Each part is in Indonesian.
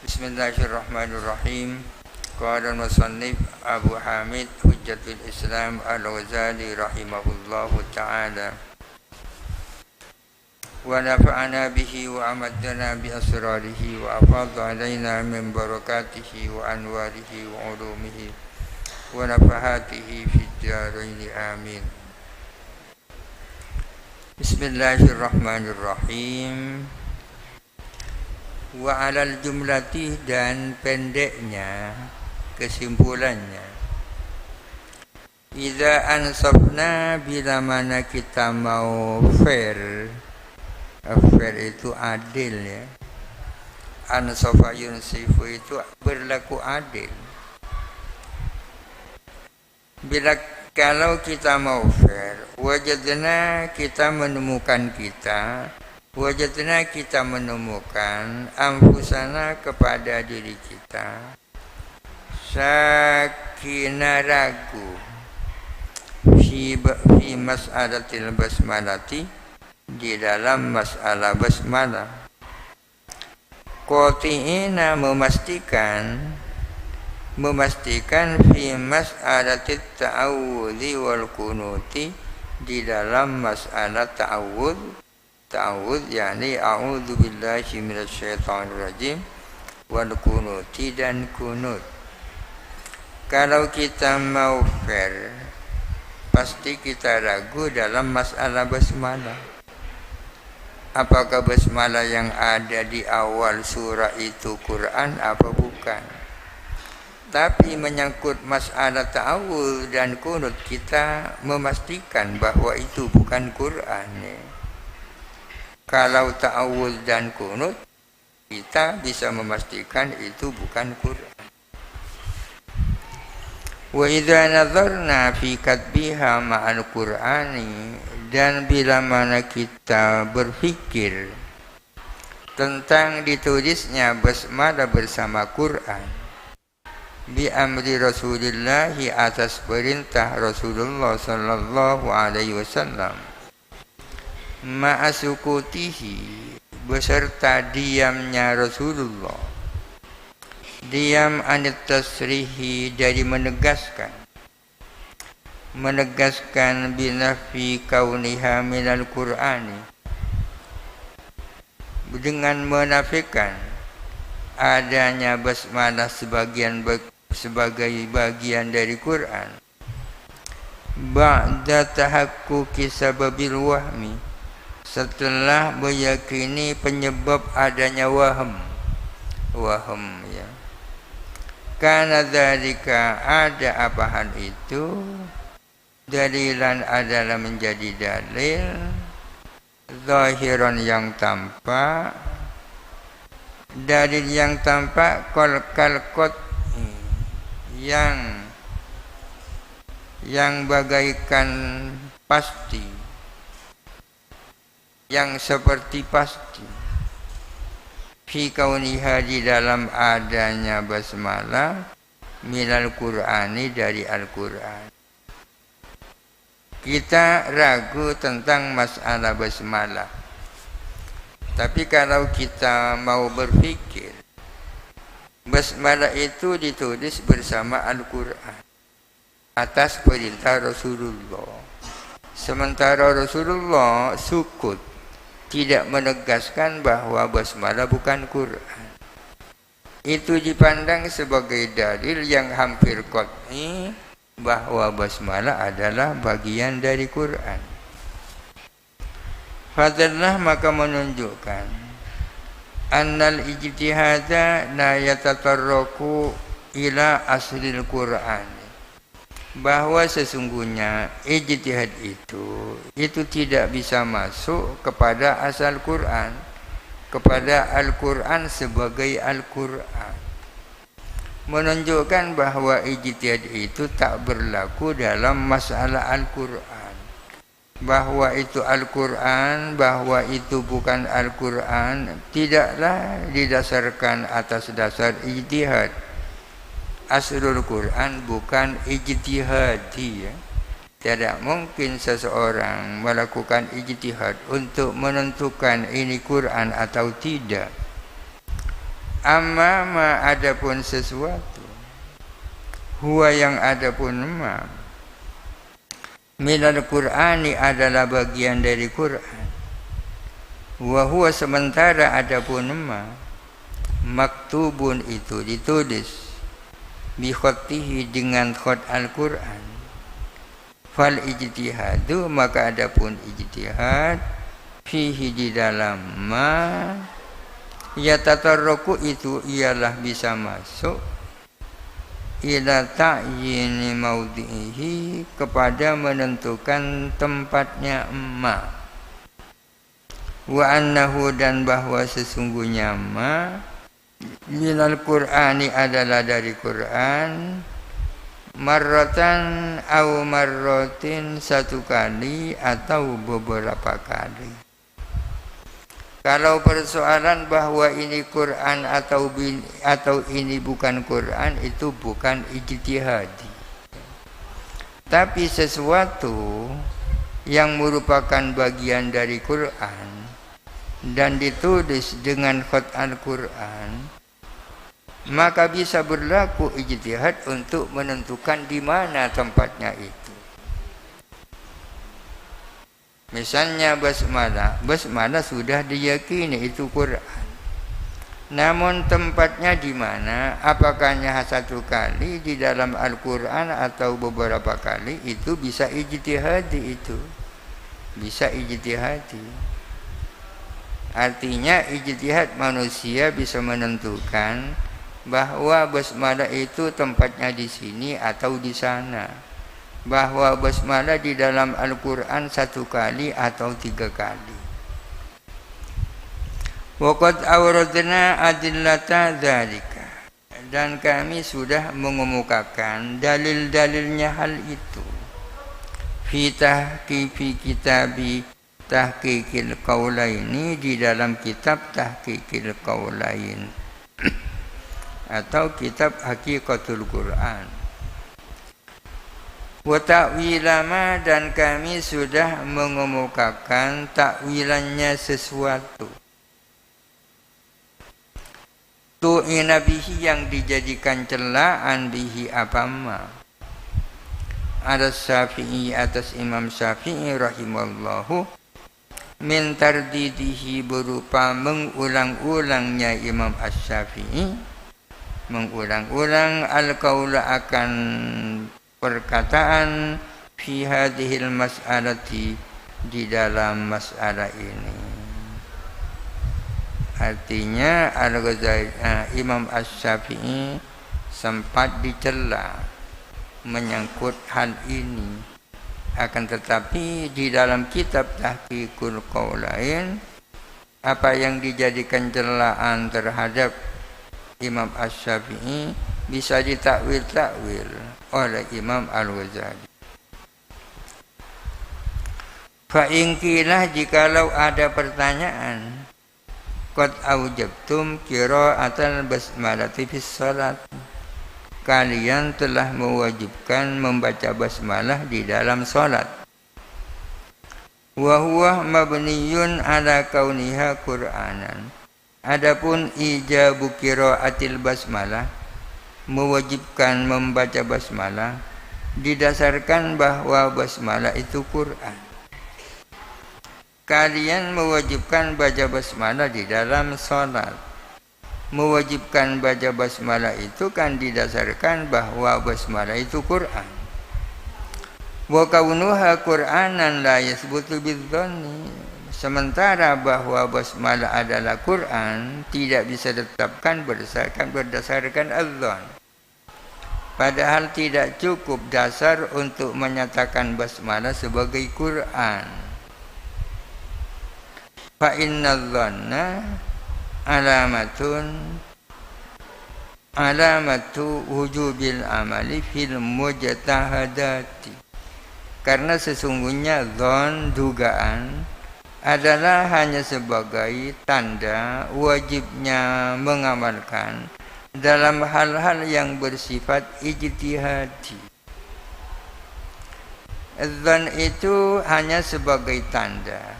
Bismillahirrahmanirrahim. Qala al-musannif Abu Hamid Hujjatul Islam Al-Ghazali rahimahullahu ta'ala. Wa nafa'ana bihi wa amaddana bi asrarihi wa afadha alaina min barakatihi wa anwarihi wa ulumihi wa nafahatihi fid darain amin. Bismillahirrahmanirrahim. Wa alal jumlati, dan pendeknya kesimpulannya, idza ansafna, bila mana kita mau fair itu adil ya. Ansafa yunsifu itu berlaku adil. Kalau kita mau fair, wajadna, kita menemukan anfusana, kepada diri kita, sakina, ragu, fi mas'alatil basmalati, di dalam masalah basmalah, qati'ina, memastikan fi mas'alatit ta'awudhi wal kunuti, di dalam masalah ta'awudh yakni a'udzu billahi minasyaitonir rajim, wal kunuti, dan kunut. Kalau kita mau fair, pasti kita ragu dalam masalah basmalah. Apakah basmalah yang ada di awal surah itu Quran apa bukan? Tapi menyangkut masalah ta'awudz dan kunut, kita memastikan bahwa itu bukan Quran ya. Kalau ta'awudz dan kunut, kita bisa memastikan itu bukan Quran. Wa idza nazarna fi katbiha ma'al Qur'ani, dan bila mana kita berfikir tentang ditulisnya basmalah bersama Quran, bi amri Rasulillah, atas perintah Rasulullah sallallahu alaihi wasallam, ma'asukutihi, beserta diamnya Rasulullah, diam anit tasrihi, dari menegaskan binafi kauniha minal Qur'ani, dengan menafikan adanya basmalah sebagai bagian dari Quran, ba'da tahaqquqi sababil wahmi, setelah meyakini penyebab adanya waham ya. Karena dzalika, ada apa hal itu, dalilan adalah menjadi dalil, zahiran, yang tampak, dalil yang tampak, kalkot, yang bagaikan pasti, yang seperti pasti, fi kauniha, di dalam adanya basmalah, minal Qur'ani, dari Al-Quran. Kita ragu tentang masalah basmalah, tapi kalau kita mau berpikir, basmalah itu ditulis bersama Al-Quran atas perintah Rasulullah, sementara Rasulullah sukut, tidak menegaskan bahwa basmalah bukan Quran. Itu dipandang sebagai dalil yang hampir qat'i bahwa basmalah adalah bagian dari Quran. Fadallah, maka menunjukkan, annal ijtihada la yatatarraku ila aslil Quran, bahwa sesungguhnya ijtihad itu tidak bisa masuk kepada asal Quran, kepada Al-Quran sebagai Al-Quran, menunjukkan bahwa ijtihad itu tak berlaku dalam masalah Al-Quran, bahwa itu Al-Quran, bahwa itu bukan Al-Quran, tidaklah didasarkan atas dasar ijtihad. Aslul Quran bukan ijtihadi ya. Tidak mungkin seseorang melakukan ijtihad untuk menentukan ini Quran atau tidak. Amma ma adapun sesuatu, huwa yang adapun ma, minal Qur'ani adalah bagian dari Qur'an. Wa huwa sementara adapun ma, maktubun itu ditulis bi khottihi dengan khot Al-Qur'an. Fal ijtihadu maka adapun ijtihad fihi di dalam ma yatatarraku itu ialah bisa masuk ila ta'yini maudhihi kepada menentukan tempatnya ma, wa annahu dan bahwa sesungguhnya ma minal Qur'ani adalah dari Qur'an, marratan au marratin satu kali atau beberapa kali. Kalau persoalan bahwa ini Quran atau ini bukan Quran, itu bukan ijtihadi. Tapi sesuatu yang merupakan bagian dari Quran dan ditulis dengan khat Al-Quran, maka bisa berlaku ijtihad untuk menentukan di mana tempatnya itu. Misalnya basmalah sudah diyakini itu Quran. Namun tempatnya di mana? Apakahnya satu kali di dalam Al-Quran atau beberapa kali? Itu bisa ijtihadi itu. Bisa ijtihadi. Artinya ijtihad manusia bisa menentukan bahwa basmalah itu tempatnya di sini atau di sana. Bahwa basmalah di dalam Al-Quran satu kali atau tiga kali. Waqad awradna adillata dzalika, dan kami sudah mengemukakan dalil-dalilnya hal itu. Fi kitabi tahqiqil qaulaini, di dalam kitab tahqiqil qaulain atau kitab Haqiqatul Quran. Wa ta'wilama, dan kami sudah mengemukakan takwilannya sesuatu. Tu'ina bihi, yang dijadikan celaan bihi apama. Ada Syafi'i, atas Imam Syafi'i rahimallahu, min tardidihi, berupa mengulang-ulangnya Imam Asy-Syafi'i, mengulang-ulang al-qaula akan perkataan fi hadhil mas'alati, di dalam masalah ini. Artinya Imam Asy-Syafi'i sempat dicela menyangkut hal ini. Akan tetapi di dalam kitab Tahqiqul Qaulain, apa yang dijadikan celaan terhadap Imam Asy-Syafi'i bisa ditakwil-takwil oleh Imam Al-Ghazali. Fa'inkilah, jikalau ada pertanyaan, qad aujabtum qira'atal basmalati fis salat, kalian telah mewajibkan membaca basmalah di dalam salat. Wa huwa mabniyun ala kauniha Qur'anan, adapun ijabu qira'atil basmalah, mewajibkan membaca basmalah, didasarkan bahwa basmalah itu Quran. Kalian mewajibkan baca basmalah di dalam salat. Mewajibkan baca basmalah itu kan didasarkan bahwa basmalah itu Quran. Wa kaunuha Qur'anan la yasbutu bidzanni, sementara bahwa basmalah adalah Quran tidak bisa ditetapkan berdasarkan adzan. Padahal tidak cukup dasar untuk menyatakan basmalah sebagai Quran. Fa innadz dhanna alamatu wujubil amali fil mujtahadati, karena sesungguhnya dzan, dugaan, adalah hanya sebagai tanda wajibnya mengamalkan dalam hal-hal yang bersifat ijtihadi. Dzan itu hanya sebagai tanda,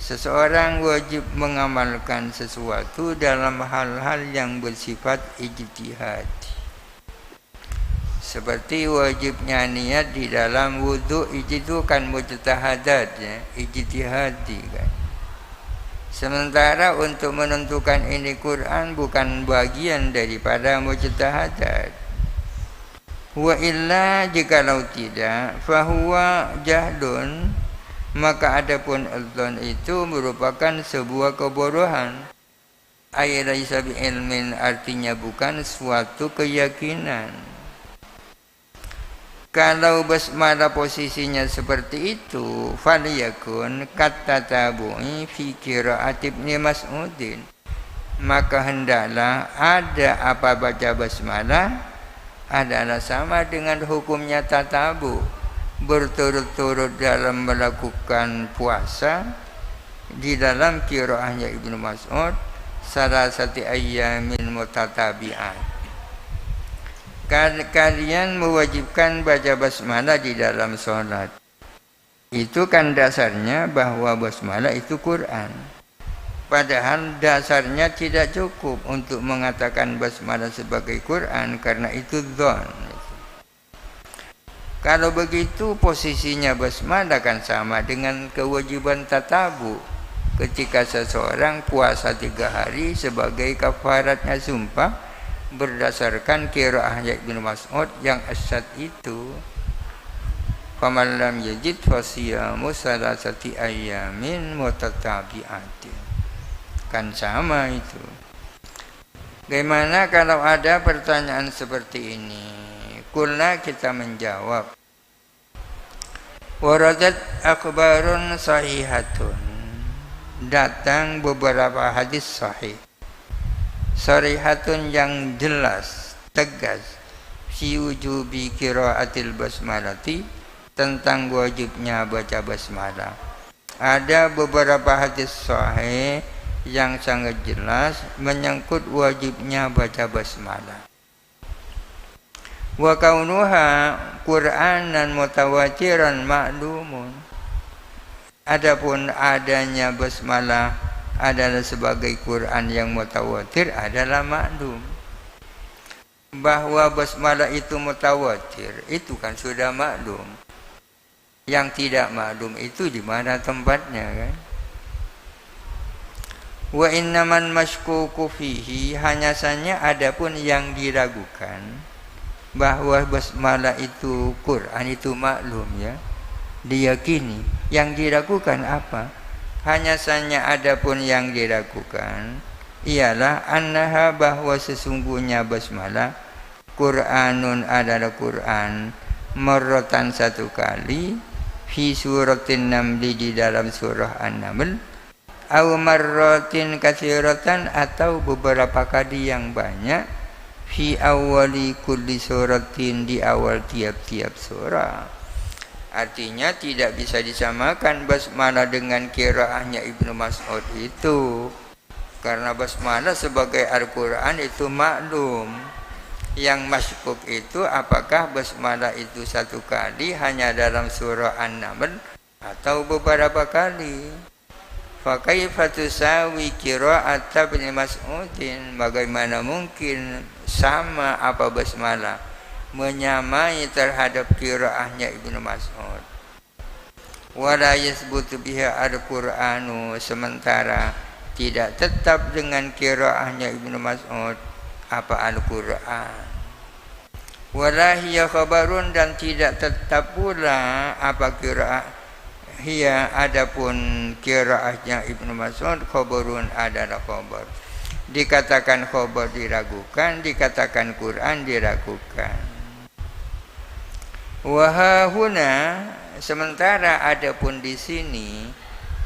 Seseorang wajib mengamalkan sesuatu dalam hal-hal yang bersifat ijtihad. Seperti wajibnya niat di dalam wudhu itu kan mujtahadat ya, ijtihadi kan. Sementara untuk menentukan ini Quran bukan bagian daripada mujtahadat. Wa illa jikalau tidak fahuwa jahlun, maka adapun adzan itu merupakan sebuah kebodohan. Ay laisa bi ilmin, artinya bukan suatu keyakinan. Kalau basmalah posisinya seperti itu, faliyakun kata tabu'i fi qiraat Ibnu Mas'udin, maka hendaklah ada apa baca basmalah adalah sama dengan hukumnya tatabu, berturut-turut dalam melakukan puasa di dalam qiraahnya Ibnu Mas'ud salasati ayyamin mutatabi'at. Kalian mewajibkan baca basmalah di dalam sholat. Itu kan dasarnya bahwa basmalah itu Quran. Padahal dasarnya tidak cukup untuk mengatakan basmalah sebagai Quran karena itu dzon. Kalau begitu posisinya basmalah kan sama dengan kewajiban tatabu ketika seseorang puasa 3 hari sebagai kafaratnya sumpah berdasarkan qiraahnya Ibnu Mas'ud yang asyad itu. Faman lam yajid fasiyamu salasati ayyamin mutatabi'atin. Kan sama itu. Bagaimana kalau ada pertanyaan seperti ini? Kulna, kita menjawab, waradat akhbarun sahihatun, datang beberapa hadis sahih, sarihatun yang jelas, tegas, fi wujubi qiraatil basmalati, tentang wajibnya baca basmalah. Ada beberapa hadis sahih yang sangat jelas menyangkut wajibnya baca basmalah. Wa kaunuha Qur'anan mutawatiran ma'lumun. Adapun adanya basmalah adalah sebagai Quran yang mutawatir adalah maklum. Bahwa basmalah itu mutawatir itu kan sudah maklum. Yang tidak maklum itu di mana tempatnya kan? Wa innaman mashkuku fihi, hanya saja adapun yang diragukan bahwa basmalah itu Quran itu maklum ya, diyakini. Yang diragukan apa? Hanya saja adapun yang diragukan ialah annaha, bahwa sesungguhnya basmalah Quranun adalah Quran marratan 1 kali fi suratin namli, di dalam surah An-Naml, aw marratin katsiratan, atau beberapa kali yang banyak, fi awali kulli suratin, di awal tiap-tiap surah. Artinya tidak bisa disamakan basmalah dengan qiraahnya Ibnu Mas'ud itu, karena basmalah sebagai Al-Quran itu maklum. Yang masykuk itu apakah basmalah itu 1 kali hanya dalam surah An-Naml atau beberapa kali. Fa kaifa tusawi qira'at Ibnu Mas'udin, bagaimana mungkin sama apa basmalah menyamai terhadap qiraahnya Ibnu Mas'ud. Wala yasbutu biha al-Qur'anu, sementara tidak tetap dengan qiraahnya Ibnu Mas'ud apa Al-Qur'an. Wala hiya khabarun, dan tidak tetap pula apa qiraah hiya, adapun qiraahnya Ibnu Mas'ud khabarun adalah khabar. Dikatakan khabar diragukan, dikatakan Quran diragukan. Wa huna, sementara adapun di sini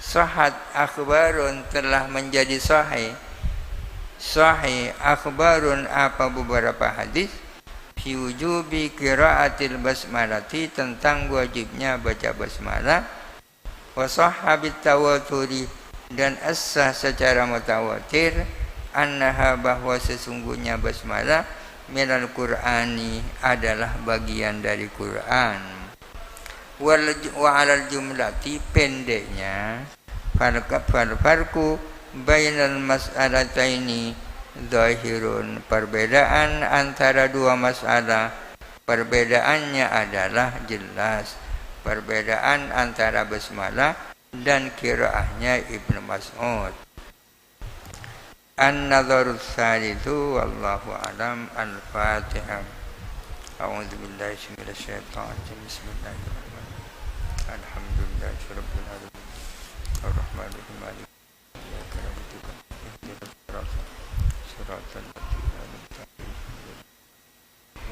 sahat akhbarun telah menjadi sahih. Sahih akhbarun apa beberapa hadis fi wujubi qiraatil basmalati, tentang wajibnya baca basmalah. Wa sahabit tawaturi, dan as-sah secara mutawatir, annaha, bahwa sesungguhnya basmalah minal Qur'ani adalah bagian dari Quran. Wa alal jumlati, pendeknya Farku bainal mas'alataini zahirun. Perbedaan antara dua masalah, perbedaannya adalah jelas. Perbedaan antara basmalah dan qiraahnya Ibnu Mas'ud. An-nadharu tsalitsu wallahu alam. Al-Fatihah. A'udzu billahi minasy syaithanir rajim. Bismillahirrahmanirrahim. Alhamdulillahirabbil alamin. Ar-Rahmanir Rahim.